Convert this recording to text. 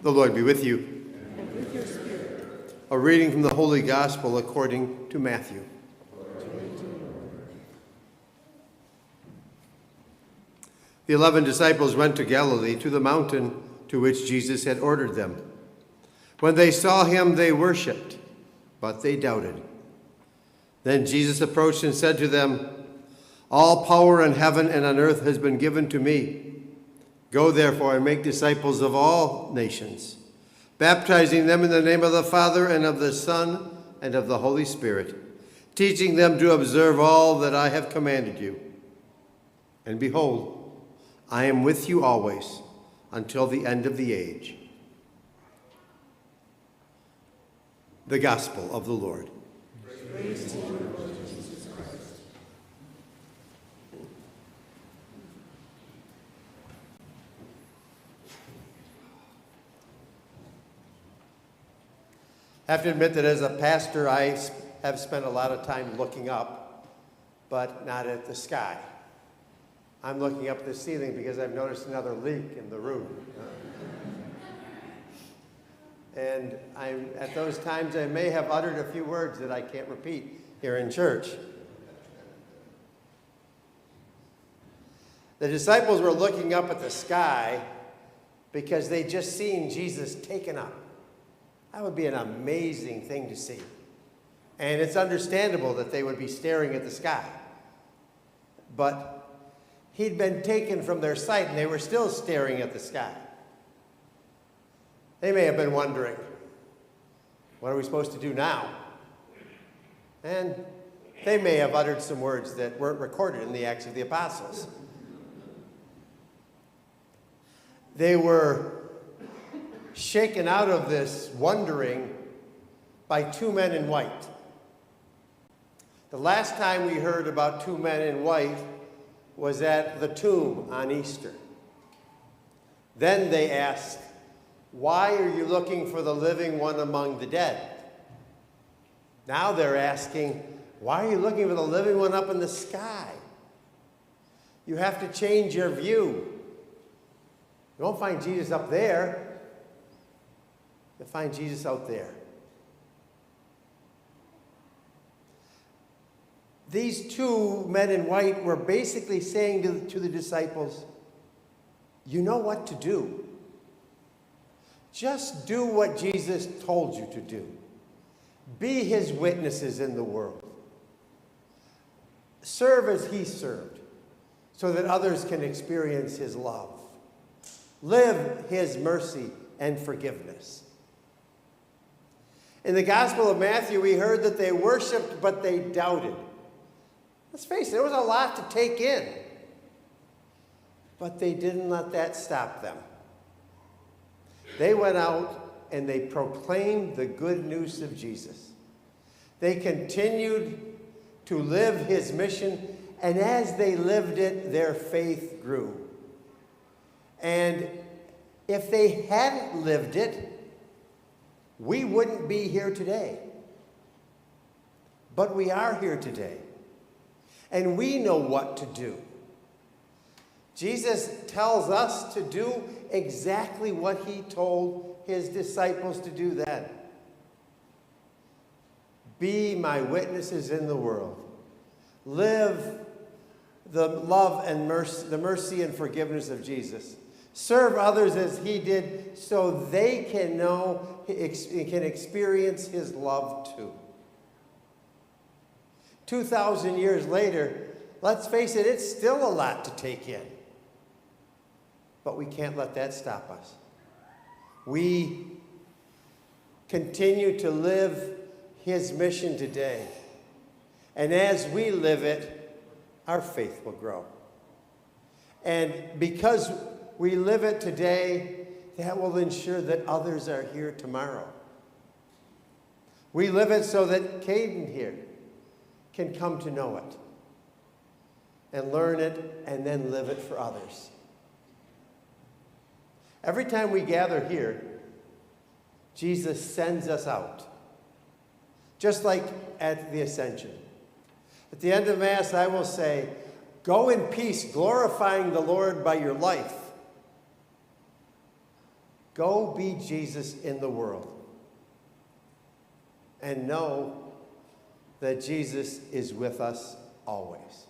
The Lord be with you. And with your spirit. A reading from the Holy Gospel according to Matthew. The 11 disciples went to Galilee, to the mountain to which Jesus had ordered them. When they saw him, they worshipped, but they doubted. Then Jesus approached and said to them, "All power in heaven and on earth has been given to me. Go therefore and make disciples of all nations, baptizing them in the name of the Father and of the Son and of the Holy Spirit, teaching them to observe all that I have commanded you. And behold, I am with you always until the end of the age." The Gospel of the Lord. Praise to you, Lord Jesus Christ. I have to admit that as a pastor, I have spent a lot of time looking up, but not at the sky. I'm looking up at the ceiling because I've noticed another leak in the room. And at those times, I may have uttered a few words that I can't repeat here in church. The disciples were looking up at the sky because they'd just seen Jesus taken up. That would be an amazing thing to see. And it's understandable that they would be staring at the sky. But he'd been taken from their sight, and they were still staring at the sky. They may have been wondering, what are we supposed to do now? And they may have uttered some words that weren't recorded in the Acts of the Apostles. They were shaken out of this wondering by two men in white. The last time we heard about two men in white was at the tomb on Easter. Then they asked, "Why are you looking for the living one among the dead?" Now they're asking, "Why are you looking for the living one up in the sky?" You have to change your view. You won't find Jesus up there. You'll find Jesus out there. These two men in white were basically saying to the disciples, you know what to do. Just do what Jesus told you to do. Be his witnesses in the world. Serve as he served, so that others can experience his love. Live his mercy and forgiveness. In the Gospel of Matthew, we heard that they worshiped, but they doubted. Let's face it, there was a lot to take in. But they didn't let that stop them. They went out and they proclaimed the good news of Jesus. They continued to live his mission, and as they lived it, their faith grew. And if they hadn't lived it, we wouldn't be here today. But we are here today. And we know what to do. Jesus tells us to do exactly what he told his disciples to do then. Be my witnesses in the world. Live the love and mercy, the mercy and forgiveness of Jesus. Serve others as he did, so they can can experience his love too. 2,000 years later, let's face it, it's still a lot to take in. But we can't let that stop us. We continue to live his mission today. And as we live it, our faith will grow. And because we live it today, that will ensure that others are here tomorrow. We live it so that Caden here can come to know it and learn it and then live it for others. Every time we gather here, Jesus sends us out, just like at the Ascension. At the end of Mass, I will say, "Go in peace, glorifying the Lord by your life. Go be Jesus in the world. And know that Jesus is with us always.